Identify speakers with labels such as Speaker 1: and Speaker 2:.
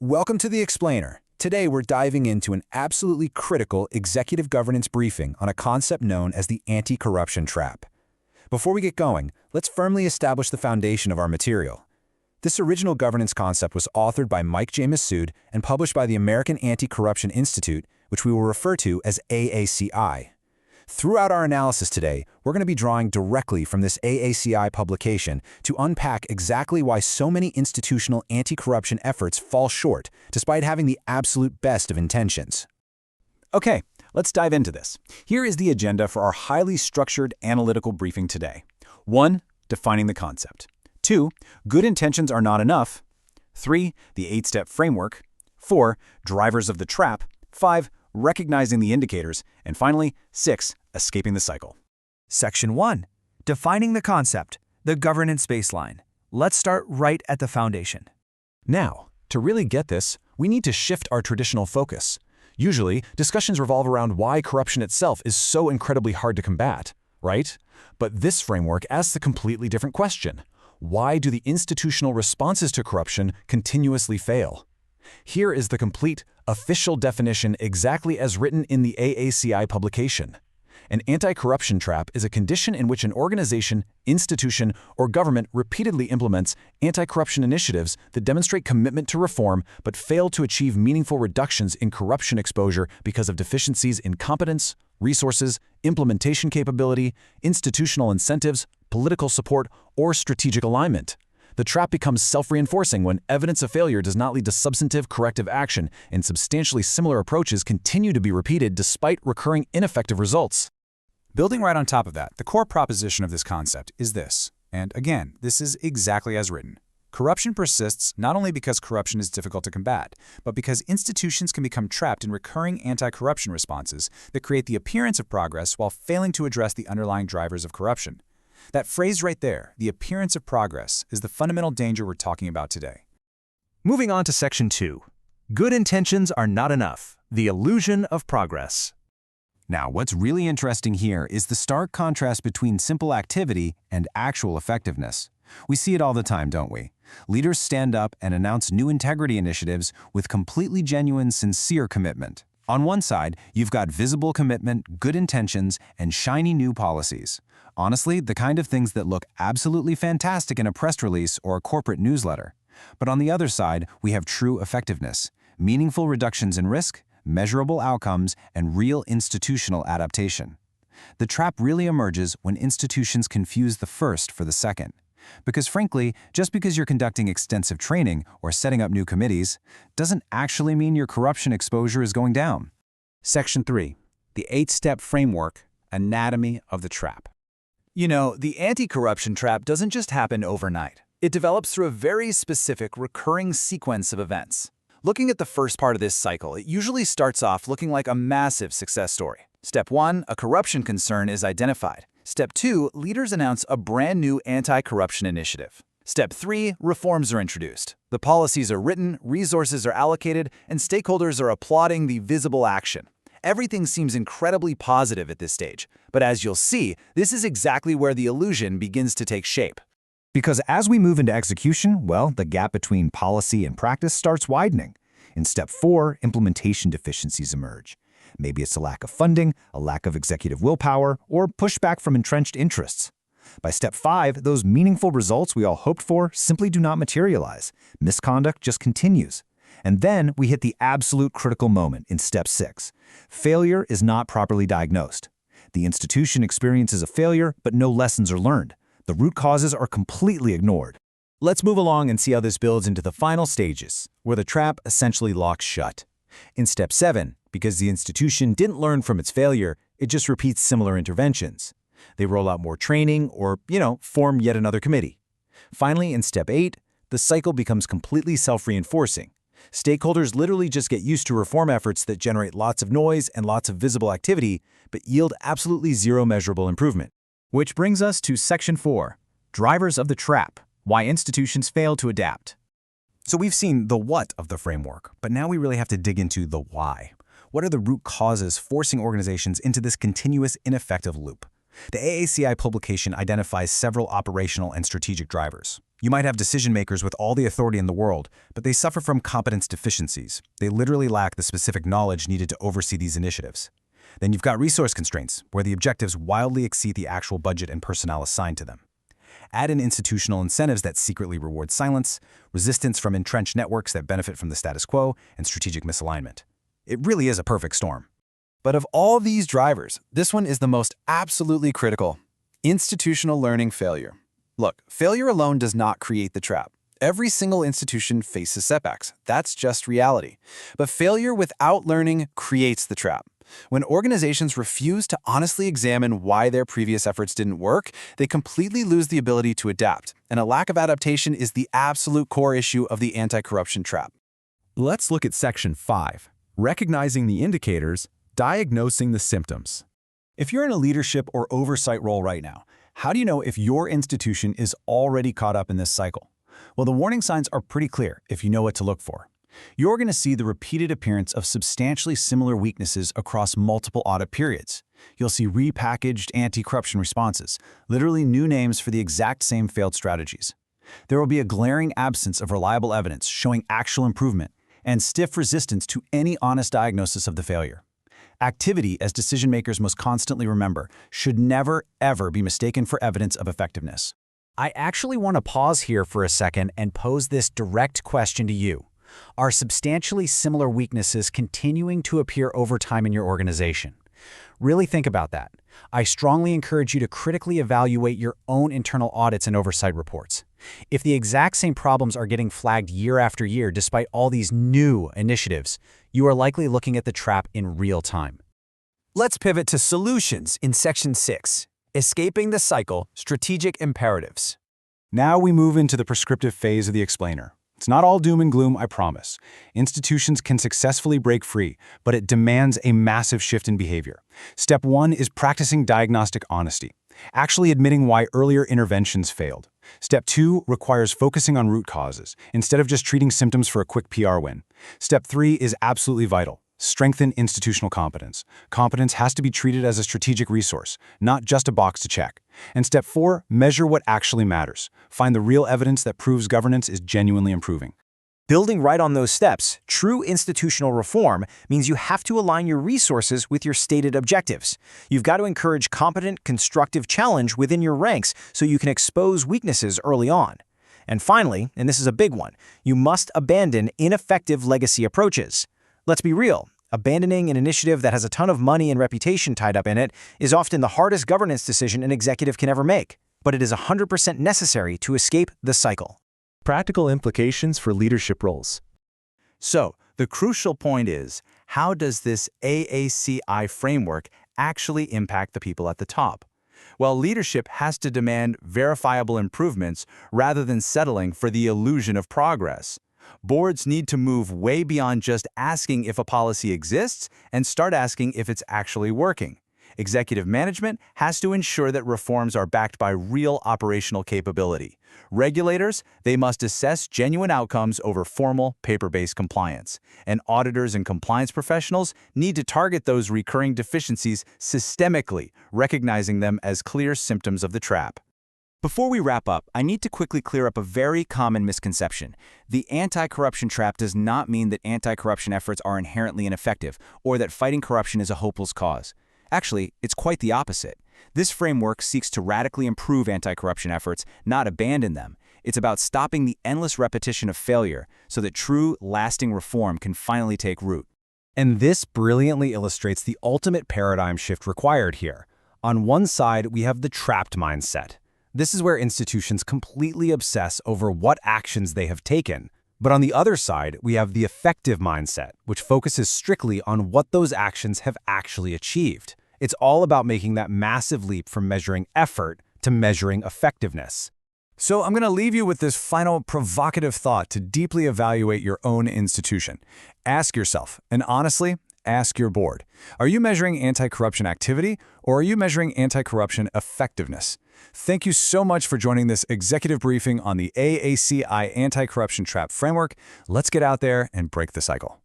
Speaker 1: Welcome to The Explainer. Today we're diving into an absolutely critical executive governance briefing on a concept known as the anti-corruption trap. Before we get going, let's firmly establish the foundation of our material. This original governance concept was authored by Mike J. Masoud and published by the American Anti-Corruption Institute, which we will refer to as AACI. Throughout our analysis today, we're going to be drawing directly from this AACI publication to unpack exactly why so many institutional anti-corruption efforts fall short, despite having the absolute best of intentions.
Speaker 2: Okay, let's dive into this. Here is the agenda for our highly structured analytical briefing today. 1. Defining the concept. 2. Good intentions are not enough. 3. The 8-step framework. 4. Drivers of the trap. 5. Recognizing the indicators. And finally, 6. Escaping the cycle.
Speaker 3: Section 1. Defining the concept, the governance baseline. Let's start right at the foundation.
Speaker 4: Now, to really get this, we need to shift our traditional focus. Usually, discussions revolve around why corruption itself is so incredibly hard to combat, right? But this framework asks a completely different question. Why do the institutional responses to corruption continuously fail? Here is the complete, official definition exactly as written in the AACI publication. An anti-corruption trap is a condition in which an organization, institution, or government repeatedly implements anti-corruption initiatives that demonstrate commitment to reform but fail to achieve meaningful reductions in corruption exposure because of deficiencies in competence, resources, implementation capability, institutional incentives, political support, or strategic alignment. The trap becomes self-reinforcing when evidence of failure does not lead to substantive corrective action, and substantially similar approaches continue to be repeated despite recurring ineffective results.
Speaker 2: Building right on top of that, the core proposition of this concept is this. And again, this is exactly as written. Corruption persists not only because corruption is difficult to combat, but because institutions can become trapped in recurring anti-corruption responses that create the appearance of progress while failing to address the underlying drivers of corruption. That phrase right there, the appearance of progress, is the fundamental danger we're talking about today.
Speaker 3: Moving on to Section 2. Good intentions are not enough. The illusion of progress.
Speaker 5: Now, what's really interesting here is the stark contrast between simple activity and actual effectiveness. We see it all the time, don't we? Leaders stand up and announce new integrity initiatives with completely genuine, sincere commitment. On one side, you've got visible commitment, good intentions, and shiny new policies. Honestly, the kind of things that look absolutely fantastic in a press release or a corporate newsletter. But on the other side, we have true effectiveness, meaningful reductions in risk, measurable outcomes, and real institutional adaptation. The trap really emerges when institutions confuse the first for the second. Because frankly, just because you're conducting extensive training or setting up new committees doesn't actually mean your corruption exposure is going down.
Speaker 2: Section 3. The 8-step framework, anatomy of the trap.
Speaker 3: You know, the anti-corruption trap doesn't just happen overnight. It develops through a very specific, recurring sequence of events. Looking at the first part of this cycle, it usually starts off looking like a massive success story. Step 1, a corruption concern is identified. Step 2, leaders announce a brand new anti-corruption initiative. Step 3, reforms are introduced. The policies are written, resources are allocated, and stakeholders are applauding the visible action. Everything seems incredibly positive at this stage, but as you'll see, this is exactly where the illusion begins to take shape.
Speaker 5: Because as we move into execution, well, the gap between policy and practice starts widening. In Step 4, implementation deficiencies emerge. Maybe it's a lack of funding, a lack of executive willpower, or pushback from entrenched interests. By Step 5, those meaningful results we all hoped for simply do not materialize. Misconduct just continues. And then we hit the absolute critical moment in Step 6. Failure is not properly diagnosed. The institution experiences a failure, but no lessons are learned. The root causes are completely ignored.
Speaker 2: Let's move along and see how this builds into the final stages, where the trap essentially locks shut. In Step 7, because the institution didn't learn from its failure, it just repeats similar interventions. They roll out more training or, form yet another committee. Finally, in Step 8, the cycle becomes completely self-reinforcing. Stakeholders literally just get used to reform efforts that generate lots of noise and lots of visible activity, but yield absolutely zero measurable improvement. Which brings us to Section 4, Drivers of the Trap, Why Institutions Fail to Adapt. So we've seen the what of the framework, but now we really have to dig into the why. What are the root causes forcing organizations into this continuous ineffective loop? The AACI publication identifies several operational and strategic drivers. You might have decision-makers with all the authority in the world, but they suffer from competence deficiencies. They literally lack the specific knowledge needed to oversee these initiatives. Then you've got resource constraints, where the objectives wildly exceed the actual budget and personnel assigned to them. Add in institutional incentives that secretly reward silence, resistance from entrenched networks that benefit from the status quo, and strategic misalignment. It really is a perfect storm.
Speaker 3: But of all these drivers, this one is the most absolutely critical: institutional learning failure. Look, failure alone does not create the trap. Every single institution faces setbacks. That's just reality. But failure without learning creates the trap. When organizations refuse to honestly examine why their previous efforts didn't work, they completely lose the ability to adapt. And a lack of adaptation is the absolute core issue of the anti-corruption trap.
Speaker 4: Let's look at Section 5, recognizing the indicators, diagnosing the symptoms.
Speaker 2: If you're in a leadership or oversight role right now, how do you know if your institution is already caught up in this cycle? Well, the warning signs are pretty clear if you know what to look for. You're going to see the repeated appearance of substantially similar weaknesses across multiple audit periods. You'll see repackaged anti-corruption responses, literally new names for the exact same failed strategies. There will be a glaring absence of reliable evidence showing actual improvement and stiff resistance to any honest diagnosis of the failure. Activity, as decision-makers must constantly remember, should never, ever be mistaken for evidence of effectiveness.
Speaker 1: I actually want to pause here for a second and pose this direct question to you. Are substantially similar weaknesses continuing to appear over time in your organization? Really think about that. I strongly encourage you to critically evaluate your own internal audits and oversight reports. If the exact same problems are getting flagged year after year despite all these new initiatives, you are likely looking at the trap in real time.
Speaker 3: Let's pivot to solutions in Section 6, Escaping the Cycle, Strategic Imperatives.
Speaker 2: Now we move into the prescriptive phase of the explainer. It's not all doom and gloom, I promise. Institutions can successfully break free, but it demands a massive shift in behavior. Step 1 is practicing diagnostic honesty, actually admitting why earlier interventions failed. Step 2 requires focusing on root causes, instead of just treating symptoms for a quick PR win. Step 3 is absolutely vital. Strengthen institutional competence. Competence has to be treated as a strategic resource, not just a box to check. And step 4, measure what actually matters. Find the real evidence that proves governance is genuinely improving.
Speaker 6: Building right on those steps, true institutional reform means you have to align your resources with your stated objectives. You've got to encourage competent, constructive challenge within your ranks so you can expose weaknesses early on. And finally, and this is a big one, you must abandon ineffective legacy approaches. Let's be real. Abandoning an initiative that has a ton of money and reputation tied up in it is often the hardest governance decision an executive can ever make, but it is 100% necessary to escape the cycle.
Speaker 4: Practical implications for leadership roles.
Speaker 3: So, the crucial point is, how does this AACI framework actually impact the people at the top? Well, leadership has to demand verifiable improvements rather than settling for the illusion of progress. Boards need to move way beyond just asking if a policy exists and start asking if it's actually working. Executive management has to ensure that reforms are backed by real operational capability. Regulators, they must assess genuine outcomes over formal, paper-based compliance. And auditors and compliance professionals need to target those recurring deficiencies systemically, recognizing them as clear symptoms of the trap.
Speaker 6: Before we wrap up, I need to quickly clear up a very common misconception. The anti-corruption trap does not mean that anti-corruption efforts are inherently ineffective or that fighting corruption is a hopeless cause. Actually, it's quite the opposite. This framework seeks to radically improve anti-corruption efforts, not abandon them. It's about stopping the endless repetition of failure so that true, lasting reform can finally take root.
Speaker 2: And this brilliantly illustrates the ultimate paradigm shift required here. On one side, we have the trapped mindset. This is where institutions completely obsess over what actions they have taken. But on the other side, we have the effective mindset, which focuses strictly on what those actions have actually achieved. It's all about making that massive leap from measuring effort to measuring effectiveness.
Speaker 3: So I'm going to leave you with this final provocative thought to deeply evaluate your own institution. Ask yourself, and honestly, ask your board, are you measuring anti-corruption activity or are you measuring anti-corruption effectiveness? Thank you so much for joining this executive briefing on the AACI Anti-Corruption Trap Framework. Let's get out there and break the cycle.